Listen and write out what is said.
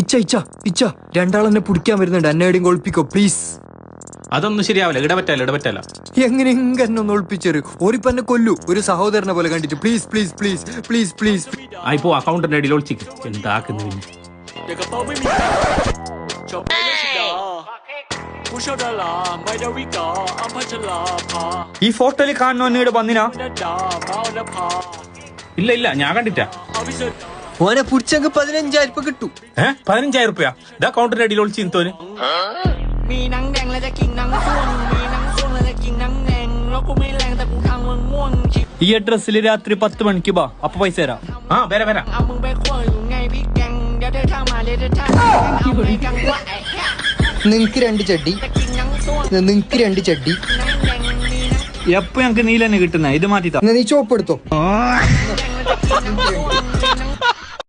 ഇച്ച ഇച്ച ഇച്ച രണ്ടാളെന്നെ പിടിക്കാൻ വരുന്നുണ്ട്, എന്നെ എവിടെയും ഒളിപ്പിക്കോ പ്ലീസ്. അതൊന്നും ശരിയാവില്ല, ഇടപറ്റല്ല. എങ്ങനെയെങ്കിലും ഒന്ന് ഒളിപ്പിച്ചേര്. ഓരിപ്പ എന്നെ കൊല്ലു, ഒരു സഹോദരനെ പോലെ കണ്ടിട്ട്. Please please please please please. ഇപ്പോ അക്കൗണ്ടിന്റെ അടിയിൽ ഒളിച്ചിക്ക്. എന്താക്കുന്നു ഈ ഫോട്ടോയിൽ കാണുന്നവനോട് വന്നിനാ? ഇല്ല ഞാൻ കണ്ടിട്ടാ. ഓനെ പിടിച്ചെങ്കിൽ 15,000 കിട്ടും. 15,000 റുപ്യ ഇതാ അക്കൗണ്ടിന്റെ അടിയിൽ ഒളിച്ച് തോന്. ഈ അഡ്രസ്സിൽ രാത്രി 10 മണിക്ക് ബാ, അപ്പൊ പൈസ തരാം. വരാം. നിങ്ങക്ക് 2 ചട്ടി, നിങ്ങക്ക് 2 ചട്ടി. എപ്പോ ഞങ്ങക്ക് നീല തന്നെ കിട്ടുന്ന, ഇത് മാറ്റി നീ ചോപ്പെടുത്തോ.